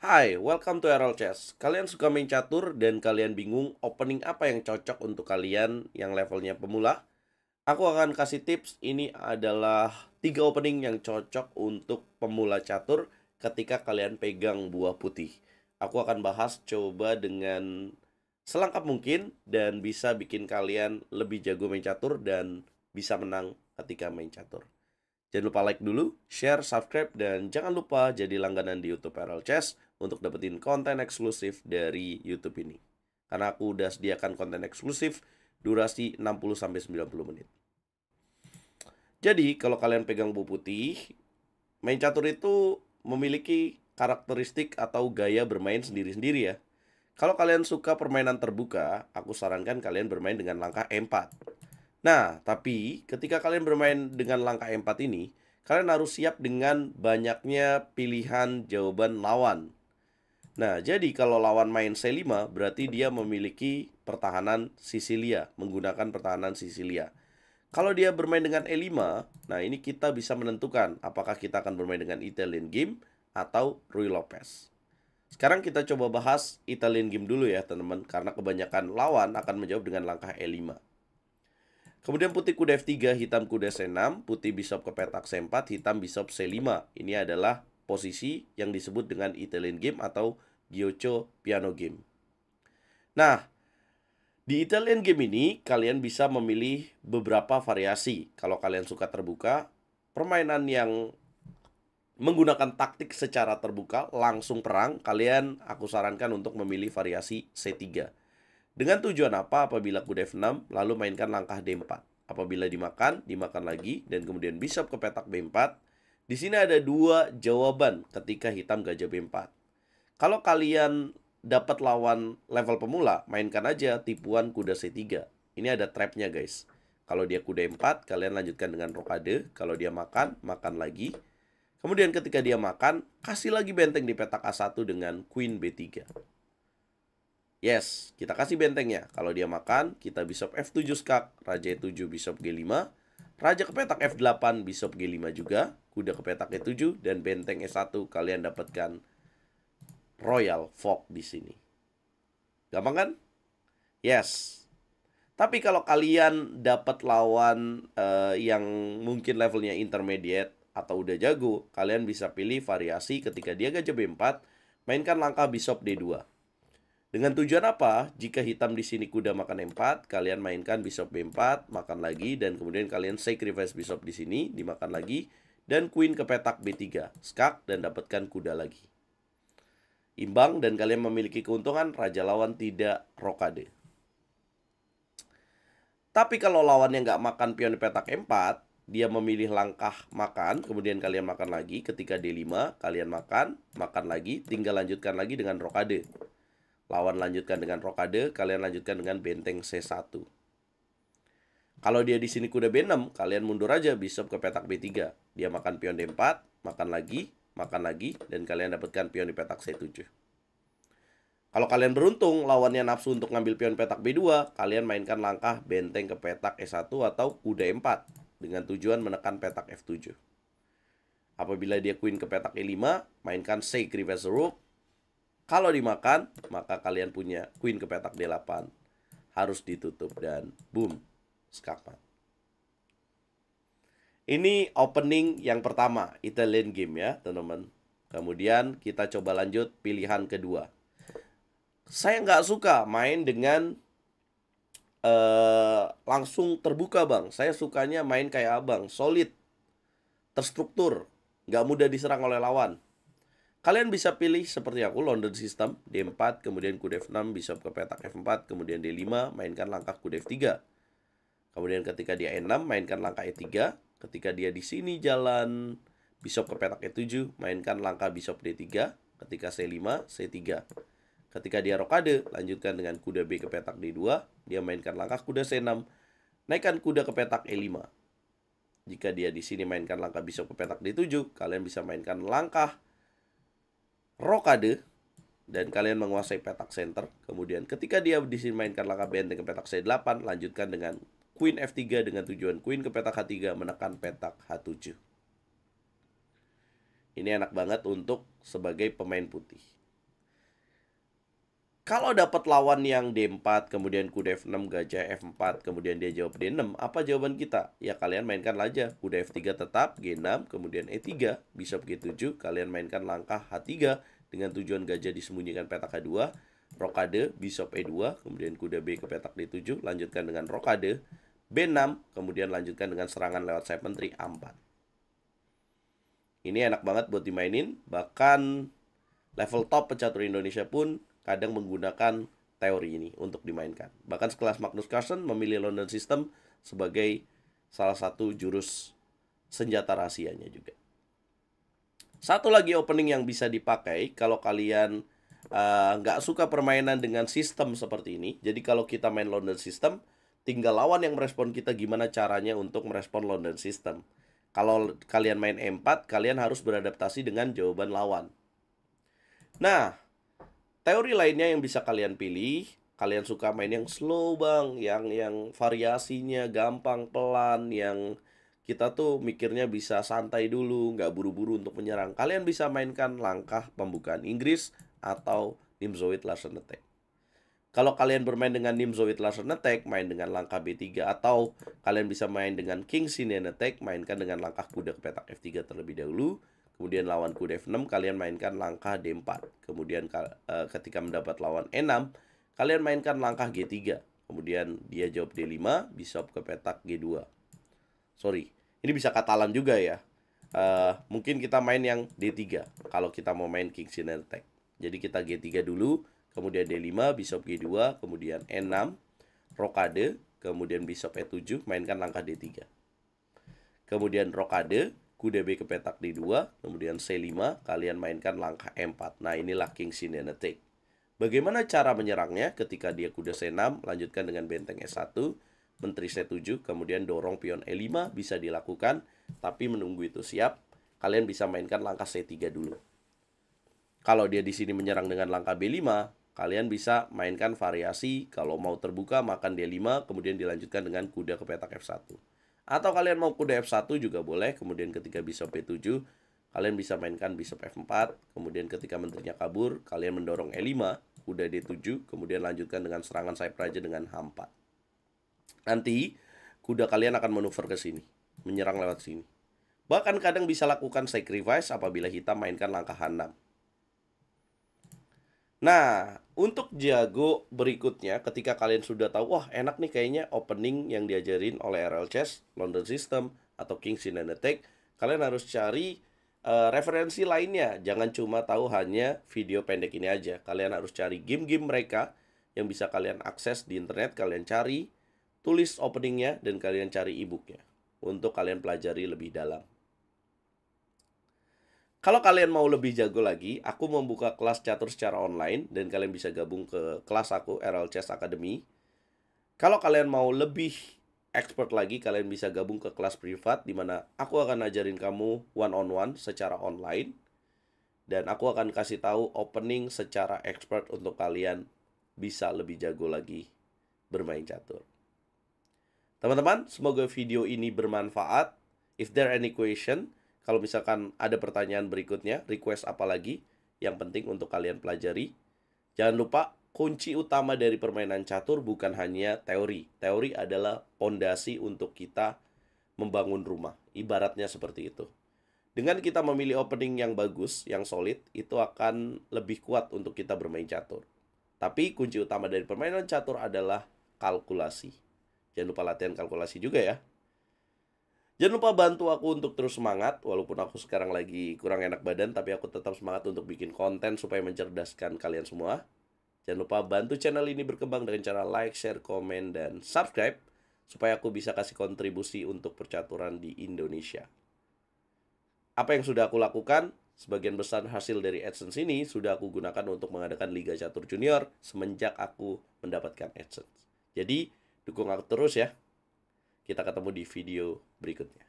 Hai, welcome to RL Chess. Kalian suka main catur dan kalian bingung opening apa yang cocok untuk kalian yang levelnya pemula? Aku akan kasih tips. Ini adalah 3 opening yang cocok untuk pemula catur ketika kalian pegang buah putih. Aku akan bahas coba dengan selengkap mungkin dan bisa bikin kalian lebih jago main catur dan bisa menang ketika main catur. Jangan lupa like dulu, share, subscribe, dan jangan lupa jadi langganan di YouTube RL Chess untuk dapetin konten eksklusif dari YouTube ini. Karena aku udah sediakan konten eksklusif durasi 60-90 menit. Jadi, kalau kalian pegang buku putih, main catur itu memiliki karakteristik atau gaya bermain sendiri-sendiri ya. Kalau kalian suka permainan terbuka, aku sarankan kalian bermain dengan langkah E4. Nah, tapi ketika kalian bermain dengan langkah E4 ini, kalian harus siap dengan banyaknya pilihan jawaban lawan. Nah, jadi kalau lawan main C5, berarti dia memiliki pertahanan Sisilia, menggunakan pertahanan Sisilia. Kalau dia bermain dengan E5, nah ini kita bisa menentukan apakah kita akan bermain dengan Italian Game atau Ruy Lopez. Sekarang kita coba bahas Italian Game dulu ya teman-teman, karena kebanyakan lawan akan menjawab dengan langkah E5. Kemudian putih kuda F3, hitam kuda C6, putih bishop ke petak C4, hitam bishop C5. Ini adalah posisi yang disebut dengan Italian Game atau Giocho Piano Game. Nah, di Italian Game ini kalian bisa memilih beberapa variasi. Kalau kalian suka terbuka, permainan yang menggunakan taktik secara terbuka, langsung perang, aku sarankan untuk memilih variasi C3. Dengan tujuan apa? Apabila kuda F6, lalu mainkan langkah D4. Apabila dimakan, dimakan lagi, dan kemudian bishop ke petak B4. Di sini ada dua jawaban ketika hitam gajah B4. Kalau kalian dapat lawan level pemula, mainkan aja tipuan kuda C3. Ini ada trapnya guys. Kalau dia kuda 4, kalian lanjutkan dengan rokade. Kalau dia makan, makan lagi. Kemudian ketika dia makan, kasih lagi benteng di petak A1 dengan queen B3. Yes, kita kasih bentengnya. Kalau dia makan, kita bishop F7 skak, raja E7 bishop G5, raja ke petak F8 bishop G5 juga, kuda ke petak E7 dan benteng E1 kalian dapatkan Royal Fork di sini. Gampang kan? Yes. Tapi kalau kalian dapat lawan yang mungkin levelnya intermediate atau udah jago, kalian bisa pilih variasi ketika dia gajah B4, mainkan langkah bishop D2. Dengan tujuan apa? Jika hitam di sini kuda makan E4, kalian mainkan bishop B4, makan lagi, dan kemudian kalian sacrifice bishop di sini, dimakan lagi, dan queen ke petak B3, skak, dan dapatkan kuda lagi. Imbang dan kalian memiliki keuntungan, raja lawan tidak rokade. Tapi kalau lawannya nggak makan pion di petak E4, dia memilih langkah makan, kemudian kalian makan lagi, ketika D5, kalian makan, makan lagi, tinggal lanjutkan lagi dengan rokade. Lawan lanjutkan dengan rokade, kalian lanjutkan dengan benteng C1. Kalau dia di sini kuda B6, kalian mundur aja bishop ke petak B3. Dia makan pion D4, makan lagi, dan kalian dapatkan pion di petak C7. Kalau kalian beruntung, lawannya nafsu untuk ngambil pion petak B2, kalian mainkan langkah benteng ke petak E1 atau kuda E4 dengan tujuan menekan petak F7. Apabila dia queen ke petak E5, mainkan sacrifice rook. Kalau dimakan, maka kalian punya queen ke petak D8. Harus ditutup dan boom, skakmat. Ini opening yang pertama, Italian Game ya, teman-teman. Kemudian kita coba lanjut pilihan kedua. Saya nggak suka main dengan langsung terbuka bang. Saya sukanya main kayak abang, solid, terstruktur, nggak mudah diserang oleh lawan. Kalian bisa pilih seperti aku, London System, D4, kemudian kuda F6, bishop ke petak F4, kemudian D5, mainkan langkah kuda F3. Kemudian ketika dia E6, mainkan langkah E3. Ketika dia di sini jalan bishop ke petak E7, mainkan langkah bishop D3. Ketika C5, C3. Ketika dia rokade, lanjutkan dengan kuda B ke petak D2. Dia mainkan langkah kuda C6, naikkan kuda ke petak E5. Jika dia di sini mainkan langkah bishop ke petak D7, kalian bisa mainkan langkah rokade dan kalian menguasai petak center. Kemudian ketika dia dimainkan langkah benteng ke petak C8, lanjutkan dengan queen F3 dengan tujuan queen ke petak H3 menekan petak H7. Ini enak banget untuk sebagai pemain putih. Kalau dapat lawan yang D4, kemudian kuda F6, gajah F4, kemudian dia jawab D6, apa jawaban kita? Ya kalian mainkan aja kuda F3 tetap, G6, kemudian E3, bishop G7, kalian mainkan langkah H3 dengan tujuan gajah disembunyikan petak H2, rokade, bishop E2, kemudian kuda B ke petak D7, lanjutkan dengan rokade, B6, kemudian lanjutkan dengan serangan lewat sayap menteri A4. Ini enak banget buat dimainin, bahkan level top pecatur Indonesia pun kadang menggunakan teori ini untuk dimainkan. Bahkan sekelas Magnus Carlsen memilih London System sebagai salah satu jurus senjata rahasianya juga. Satu lagi opening yang bisa dipakai kalau kalian nggak suka permainan dengan sistem seperti ini. Jadi kalau kita main London System, tinggal lawan yang merespon kita gimana caranya untuk merespon London System. Kalau kalian main E4, kalian harus beradaptasi dengan jawaban lawan. Nah, teori lainnya yang bisa kalian pilih, kalian suka main yang slow bang, yang variasinya gampang, pelan, yang kita tuh mikirnya bisa santai dulu, nggak buru-buru untuk menyerang. Kalian bisa mainkan langkah pembukaan Inggris atau Nimzowit Larsen Attack. Kalau kalian bermain dengan Nimzowit Larsen Attack, main dengan langkah B3, atau kalian bisa main dengan King Sinian Attack, mainkan dengan langkah kuda ke petak F3 terlebih dahulu. Kemudian lawan kuda F6, kalian mainkan langkah D4. Kemudian ketika mendapat lawan E6, kalian mainkan langkah G3. Kemudian dia jawab D5, bishop ke petak G2. Sorry, ini bisa katalan juga ya. Mungkin kita main yang D3 kalau kita mau main King Sinian Attack. Jadi kita G3 dulu, kemudian D5, bishop G2, kemudian E6, rokade, kemudian bishop E7, mainkan langkah D3. Kemudian rokade, kuda B ke petak D2, kemudian C5, kalian mainkan langkah E4. Nah, inilah King Sinian Attack. Bagaimana cara menyerangnya? Ketika dia kuda C6, lanjutkan dengan benteng E1, menteri C7, kemudian dorong pion E5, bisa dilakukan, tapi menunggu itu siap, kalian bisa mainkan langkah C3 dulu. Kalau dia di sini menyerang dengan langkah B5, kalian bisa mainkan variasi. Kalau mau terbuka, makan D5, kemudian dilanjutkan dengan kuda ke petak F1. Atau kalian mau kuda F1 juga boleh, kemudian ketika bishop B7, kalian bisa mainkan bishop F4, kemudian ketika menterinya kabur, kalian mendorong E5, kuda D7, kemudian lanjutkan dengan serangan sayap raja dengan H4. Nanti, kuda kalian akan manuver ke sini, menyerang lewat sini. Bahkan kadang bisa lakukan sacrifice apabila hitam mainkan langkah H6. Nah, untuk jago berikutnya, ketika kalian sudah tahu, wah enak nih kayaknya opening yang diajarin oleh RL Chess, London System, atau King Sinian Attack, kalian harus cari referensi lainnya. Jangan cuma tahu hanya video pendek ini aja. Kalian harus cari game-game mereka yang bisa kalian akses di internet, kalian cari, tulis openingnya, dan kalian cari e-booknya untuk kalian pelajari lebih dalam. Kalau kalian mau lebih jago lagi, aku membuka kelas catur secara online dan kalian bisa gabung ke kelas aku, RL Chess Academy. Kalau kalian mau lebih expert lagi, kalian bisa gabung ke kelas privat di mana aku akan ajarin kamu one-on-one secara online. Dan aku akan kasih tahu opening secara expert untuk kalian bisa lebih jago lagi bermain catur. Teman-teman, semoga video ini bermanfaat. If there any question, kalau misalkan ada pertanyaan berikutnya, request apa lagi yang penting untuk kalian pelajari. Jangan lupa, kunci utama dari permainan catur bukan hanya teori. Teori adalah pondasi untuk kita membangun rumah. Ibaratnya seperti itu. Dengan kita memilih opening yang bagus, yang solid, itu akan lebih kuat untuk kita bermain catur. Tapi kunci utama dari permainan catur adalah kalkulasi. Jangan lupa latihan kalkulasi juga ya. Jangan lupa bantu aku untuk terus semangat. Walaupun aku sekarang lagi kurang enak badan, tapi aku tetap semangat untuk bikin konten supaya mencerdaskan kalian semua. Jangan lupa bantu channel ini berkembang dengan cara like, share, komen, dan subscribe, supaya aku bisa kasih kontribusi untuk percaturan di Indonesia. Apa yang sudah aku lakukan? Sebagian besar hasil dari AdSense ini sudah aku gunakan untuk mengadakan Liga Catur Junior semenjak aku mendapatkan AdSense. Jadi, dukung aku terus ya. Kita ketemu di video berikutnya.